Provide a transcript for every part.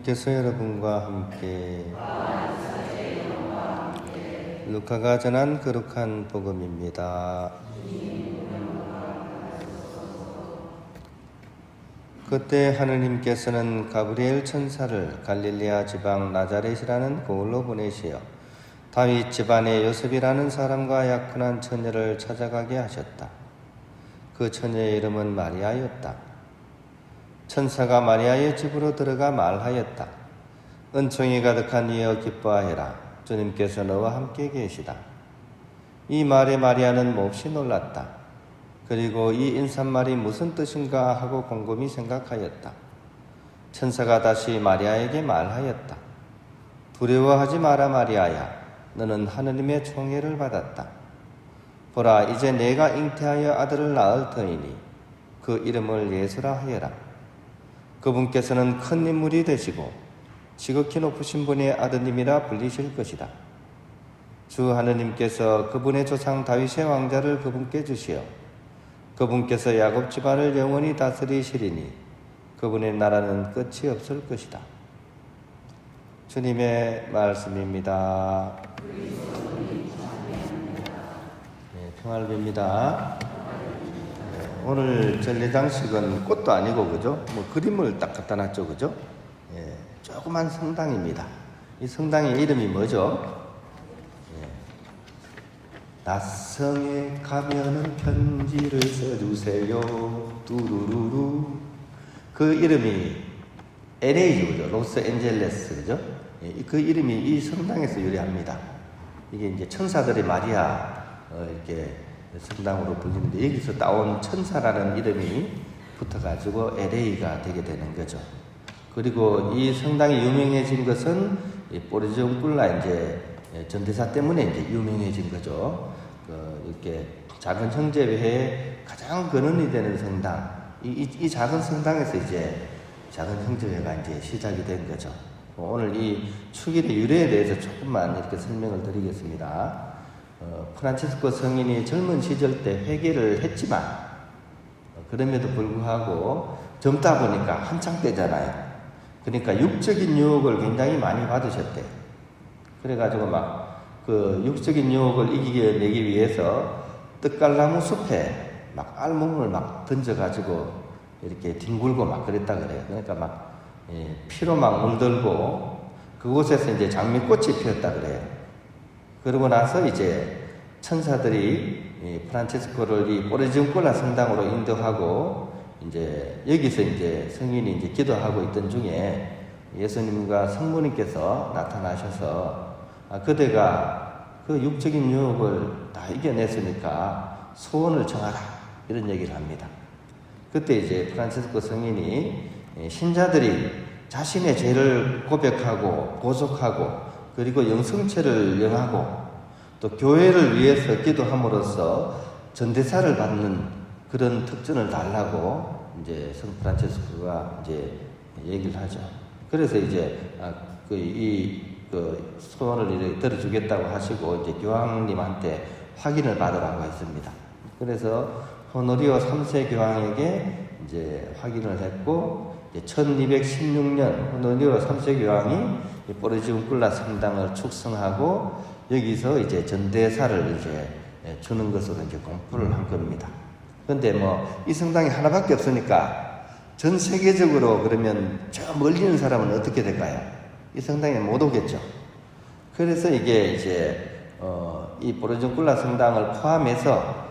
주님께서 여러분과 함께 루카가 전한 거룩한 복음입니다. 그때 하느님께서는 가브리엘 천사를 갈릴레아 지방 나자렛이라는 고을로 보내시어 다윗 집안의 요셉이라는 사람과 약혼한 처녀를 찾아가게 하셨다. 그 처녀의 이름은 마리아였다. 천사가 마리아의 집으로 들어가 말하였다. 은총이 가득한 이여 기뻐하여라. 주님께서 너와 함께 계시다. 이 말에 마리아는 몹시 놀랐다. 그리고 이 인사말이 무슨 뜻인가 하고 곰곰이 생각하였다. 천사가 다시 마리아에게 말하였다. 두려워하지 마라 마리아야. 너는 하느님의 총애를 받았다. 보라, 이제 내가 잉태하여 아들을 낳을 터이니 그 이름을 예수라 하여라. 그분께서는 큰 인물이 되시고 지극히 높으신 분의 아드님이라 불리실 것이다. 주 하느님께서 그분의 조상 다윗의 왕자를 그분께 주시어 그분께서 야곱 집안을 영원히 다스리시리니 그분의 나라는 끝이 없을 것이다. 주님의 말씀입니다. 평화를 빕니다. 오늘 전례장식은 꽃도 아니고 그죠? 뭐 그림을 딱 갖다 놨죠, 그죠? 조그만 성당입니다. 이 성당의 이름이 뭐죠? 낯성에 가면은 편지를 써주세요. 뚜루루루. 그 이름이 LA죠, 그죠? 로스앤젤레스, 그죠? 그 이름이 이 성당에서 유래합니다. 이게 이제 천사들의 마리아 이렇게 성당으로 불리는데 여기서 따온 천사라는 이름이 붙어가지고 LA가 되게 되는 거죠. 그리고 이 성당이 유명해진 것은 보르지옹굴라 이제 전대사 때문에 이제 유명해진 거죠. 이렇게 작은 형제회의 가장 근원이 되는 성당, 이 작은 성당에서 이제 작은 형제회가 이제 시작이 된 거죠. 오늘 이 축일의 유래에 대해서 조금만 이렇게 설명을 드리겠습니다. 프란치스코 성인이 젊은 시절 때 회개를 했지만 그럼에도 불구하고 젊다 보니까 한창 때잖아요. 그러니까 육적인 유혹을 굉장히 많이 받으셨대요. 그래가지고 막 그 육적인 유혹을 이기기 위해서 떡갈나무 숲에 막 알몸을 막 던져가지고 이렇게 뒹굴고 막 그랬다 그래요. 그러니까 막 피로 막 물들고 그곳에서 이제 장미꽃이 피었다 그래요. 그러고 나서 이제 천사들이 프란치스코를 이 보르지옹굴라 성당으로 인도하고 이제 여기서 이제 성인이 이제 기도하고 있던 중에 예수님과 성모님께서 나타나셔서 그대가 그 육적인 유혹을 다 이겨냈으니까 소원을 정하라 이런 얘기를 합니다. 그때 이제 프란치스코 성인이 신자들이 자신의 죄를 고백하고 보속하고 그리고 영성체를 영하고 또 교회를 위해서 기도함으로써 전대사를 받는 그런 특전을 달라고 이제 성 프란치스코가 이제 얘기를 하죠. 그래서 이제 그 소원을 이렇게 들어주겠다고 하시고 이제 교황님한테 확인을 받으라고 했습니다. 그래서 호노리오 3세 교황에게 이제 확인을 했고 1216년 호노리오 3세 교황이 보르지옹굴라 성당을 축성하고 여기서 이제 전대사를 이제 주는 것으로 이제 공포를 한 겁니다. 그런데 뭐 이 성당이 하나밖에 없으니까 전 세계적으로 그러면 저 멀리 있는 사람은 어떻게 될까요? 이 성당에 못 오겠죠. 그래서 이게 이제 이 보르지옹굴라 성당을 포함해서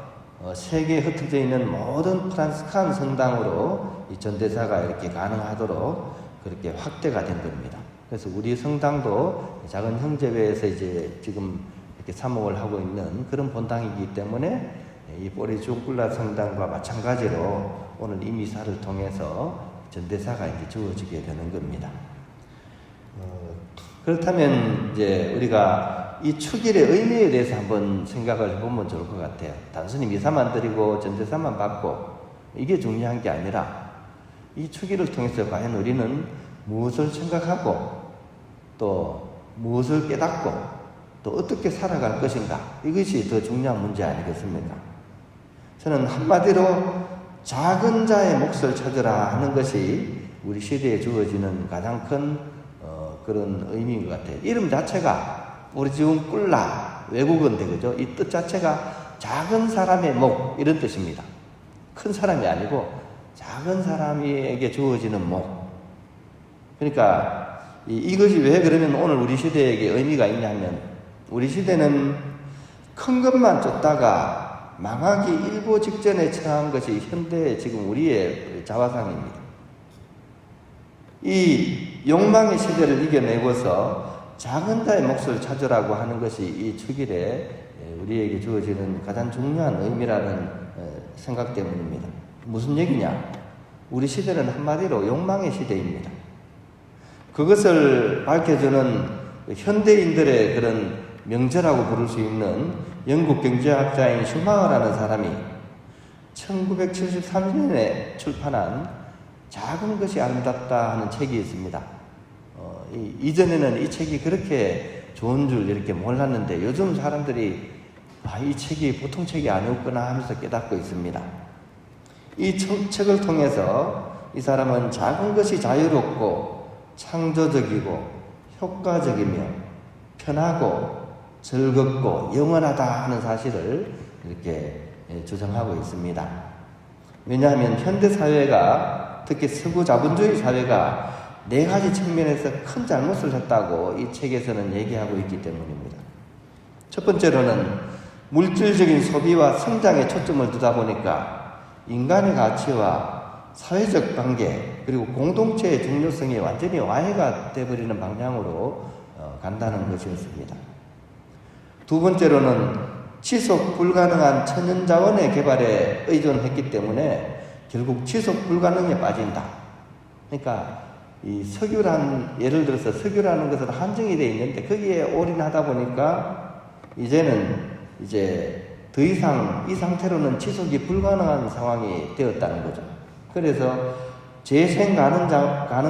세계에 흩어져 있는 모든 프란스칸 성당으로 이 전대사가 이렇게 가능하도록 그렇게 확대가 된 겁니다. 그래서 우리 성당도 작은 형제회에서 이제 지금 이렇게 사목을 하고 있는 그런 본당이기 때문에 이 보르지옹굴라 성당과 마찬가지로 오늘 이 미사를 통해서 전대사가 이제 주어지게 되는 겁니다. 그렇다면 이제 우리가 이 축일의 의미에 대해서 한번 생각을 해보면 좋을 것 같아요. 단순히 미사만 드리고 전대사만 받고 이게 중요한 게 아니라 이 축일을 통해서 과연 우리는 무엇을 생각하고 또 무엇을 깨닫고 또 어떻게 살아갈 것인가, 이것이 더 중요한 문제 아니겠습니까? 저는 한마디로 작은 자의 몫을 찾으라 하는 것이 우리 시대에 주어지는 가장 큰 그런 의미인 것 같아요. 이름 자체가 우리 지금 꿀라 외국어인데 그죠? 이 뜻 자체가 작은 사람의 목 이런 뜻입니다. 큰 사람이 아니고 작은 사람에게 주어지는 목. 그러니까 이것이 왜 그러면 오늘 우리 시대에게 의미가 있냐면 우리 시대는 큰 것만 쫓다가 망하기 일보 직전에 처한 것이 현대의 지금 우리의 자화상입니다. 이 욕망의 시대를 이겨내고서 작은 자의 몫을 찾으라고 하는 것이 이 축일에 우리에게 주어지는 가장 중요한 의미라는 생각 때문입니다. 무슨 얘기냐? 우리 시대는 한마디로 욕망의 시대입니다. 그것을 밝혀주는 현대인들의 그런 명제라고 부를 수 있는 영국 경제학자인 슈마허라는 사람이 1973년에 출판한 작은 것이 아름답다 하는 책이 있습니다. 이전에는 이 책이 그렇게 좋은 줄 이렇게 몰랐는데 요즘 사람들이 이 책이 보통 책이 아니었구나 하면서 깨닫고 있습니다. 이 책을 통해서 이 사람은 작은 것이 자유롭고 창조적이고 효과적이며 편하고 즐겁고 영원하다 하는 사실을 이렇게 주장하고 있습니다. 왜냐하면 현대사회가 특히 서구 자본주의 사회가 네 가지 측면에서 큰 잘못을 했다고 이 책에서는 얘기하고 있기 때문입니다. 첫 번째로는 물질적인 소비와 성장에 초점을 두다 보니까 인간의 가치와 사회적 관계 그리고 공동체의 중요성이 완전히 와해가 되어버리는 방향으로 간다는 것이었습니다. 두 번째로는 지속 불가능한 천연자원의 개발에 의존했기 때문에 결국 지속 불가능에 빠진다. 그러니까 이 예를 들어서 석유라는 것은 한정이 되어 있는데 거기에 올인하다 보니까 이제는 더 이상 이 상태로는 지속이 불가능한 상황이 되었다는 거죠. 그래서 재생 가능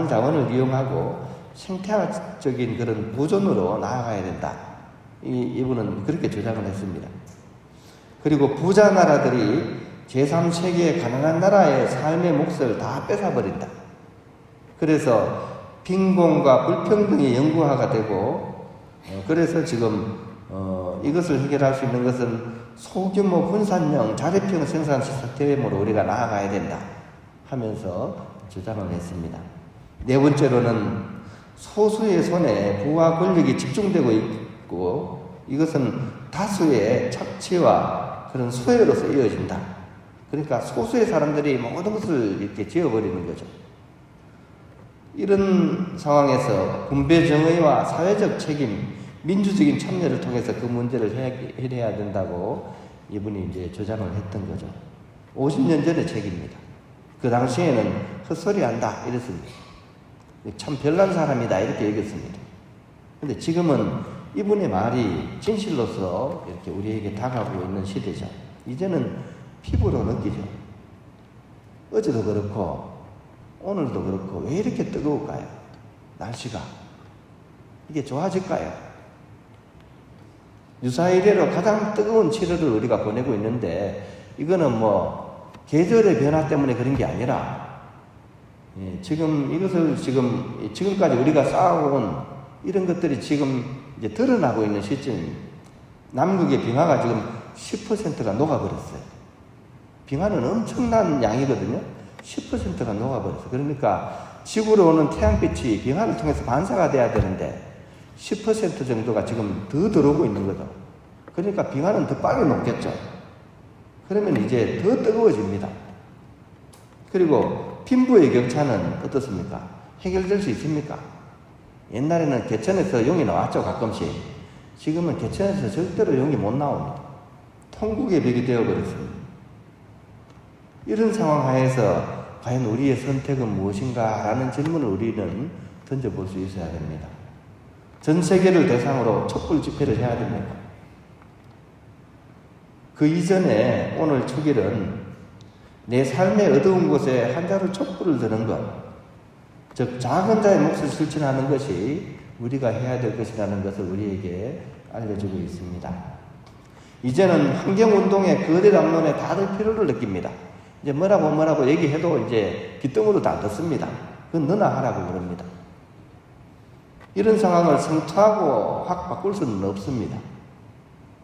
자원을 이용하고 생태학적인 그런 보존으로 나아가야 된다. 이분은 그렇게 주장을 했습니다. 그리고 부자 나라들이 제3세계의 가난한 나라의 삶의 몫을 다 뺏어버린다. 그래서 빈곤과 불평등이 영구화가 되고 그래서 지금 이것을 해결할 수 있는 것은 소규모 분산형 자립형 생산 시스템으로 우리가 나아가야 된다 하면서 주장을 했습니다. 네 번째로는 소수의 손에 부와 권력이 집중되고 있고 이것은 다수의 착취와 그런 소외로서 이어진다. 그러니까 소수의 사람들이 모든 것을 이렇게 지어버리는 거죠. 이런 상황에서 분배 정의와 사회적 책임, 민주적인 참여를 통해서 그 문제를 해결해야 된다고 이분이 이제 주장을 했던 거죠. 50년 전의 책입니다. 그 당시에는 헛소리 한다 이랬습니다. 참 별난 사람이다 이렇게 얘기했습니다. 근데 지금은 이분의 말이 진실로서 이렇게 우리에게 다가오고 있는 시대죠. 이제는 피부로 느끼죠. 어제도 그렇고 오늘도 그렇고 왜 이렇게 뜨거울까요? 날씨가 이게 좋아질까요? 유사 이래로 가장 뜨거운 7월을 우리가 보내고 있는데 이거는 계절의 변화 때문에 그런 게 아니라 지금 이것을 지금까지 우리가 쌓아온 이런 것들이 지금 이제 드러나고 있는 시점입니다. 남극의 빙하가 지금 10%가 녹아버렸어요. 빙하는 엄청난 양이거든요. 10%가 녹아버렸어요. 그러니까 지구로 오는 태양빛이 빙하를 통해서 반사가 돼야 되는데 10% 정도가 지금 더 들어오고 있는 거죠. 그러니까 빙하는 더 빨리 녹겠죠. 그러면 이제 더 뜨거워집니다. 그리고 빈부의 격차는 어떻습니까? 해결될 수 있습니까? 옛날에는 개천에서 용이 나왔죠, 가끔씩. 지금은 개천에서 절대로 용이 못 나옵니다. 통곡의 벽이 되어버렸습니다. 이런 상황 하에서 과연 우리의 선택은 무엇인가 라는 질문을 우리는 던져볼 수 있어야 됩니다. 전 세계를 대상으로 촛불 집회를 해야 됩니다. 그 이전에 오늘 축일은 내 삶의 어두운 곳에 한 자루 촛불을 드는 것, 즉 작은 자의 몫을 실천하는 것이 우리가 해야 될 것이라는 것을 우리에게 알려주고 있습니다. 이제는 환경운동의 거대 담론에 다들 필요를 느낍니다. 이제 뭐라고 얘기해도 이제 귀등으로 다 듣습니다. 그건 너나 하라고 그럽니다. 이런 상황을 성토하고 확 바꿀 수는 없습니다.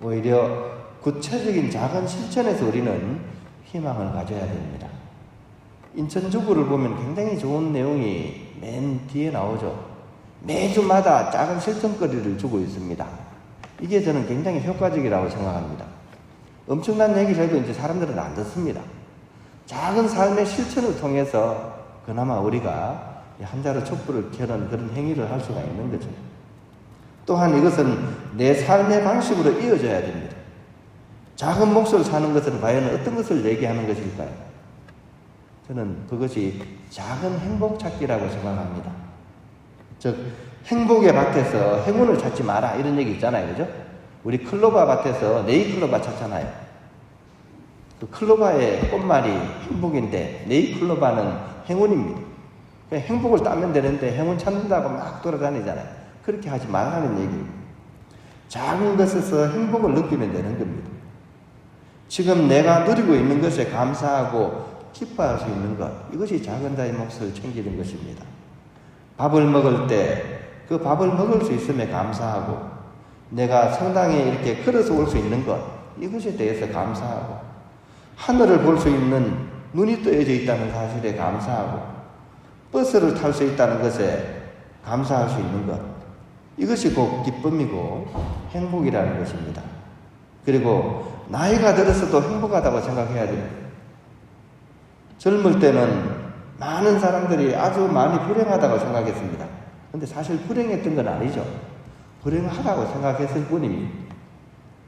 오히려 구체적인 작은 실천에서 우리는 희망을 가져야 됩니다. 인천주구를 보면 굉장히 좋은 내용이 맨 뒤에 나오죠. 매주마다 작은 실천거리를 주고 있습니다. 이게 저는 굉장히 효과적이라고 생각합니다. 엄청난 얘기를 해도 이제 사람들은 안 듣습니다. 작은 삶의 실천을 통해서 그나마 우리가 한 자루 촛불을 켜는 그런 행위를 할 수가 있는 거죠. 또한 이것은 내 삶의 방식으로 이어져야 됩니다. 작은 몫을 사는 것은 과연 어떤 것을 얘기하는 것일까요? 저는 그것이 작은 행복 찾기라고 생각합니다. 즉, 행복의 밭에서 행운을 찾지 마라 이런 얘기 있잖아요. 그죠? 우리 클로바 밭에서 네잎클로바 찾잖아요. 그 클로바의 꽃말이 행복인데 네잎클로바는 행운입니다. 행복을 따면 되는데 행운 찾는다고 막 돌아다니잖아요. 그렇게 하지 말라는 얘기입니다. 작은 것에서 행복을 느끼면 되는 겁니다. 지금 내가 누리고 있는 것에 감사하고 기뻐할 수 있는 것, 이것이 작은 자의 몫을 챙기는 것입니다. 밥을 먹을 때 그 밥을 먹을 수 있음에 감사하고, 내가 성당에 이렇게 걸어서 올 수 있는 것, 이것에 대해서 감사하고, 하늘을 볼 수 있는 눈이 떠여져 있다는 사실에 감사하고, 버스를 탈 수 있다는 것에 감사할 수 있는 것, 이것이 곧 기쁨이고 행복이라는 것입니다. 그리고 나이가 들어서도 행복하다고 생각해야 됩니다. 젊을 때는 많은 사람들이 아주 많이 불행하다고 생각했습니다. 근데 사실 불행했던 건 아니죠. 불행하다고 생각했을 뿐입니다.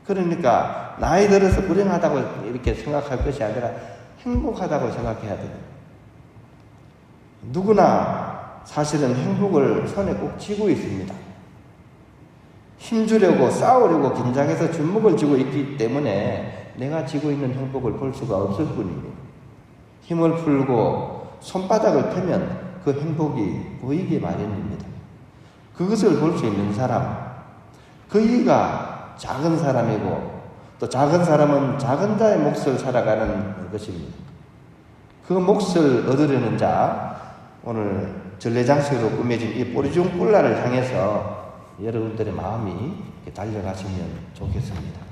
그러니까 나이 들어서 불행하다고 이렇게 생각할 것이 아니라 행복하다고 생각해야 됩니다. 누구나 사실은 행복을 손에 꼭 쥐고 있습니다. 힘주려고 싸우려고 긴장해서 주먹을 쥐고 있기 때문에 내가 쥐고 있는 행복을 볼 수가 없을 뿐입니다. 힘을 풀고 손바닥을 펴면 그 행복이 보이게 마련입니다. 그것을 볼 수 있는 사람, 그이가 작은 사람이고, 또 작은 사람은 작은 자의 몫을 살아가는 것입니다. 그 몫을 얻으려는 자, 오늘 전래장식으로 꾸며진 이 보리중 꿀날을 향해서 여러분들의 마음이 달려가시면 좋겠습니다.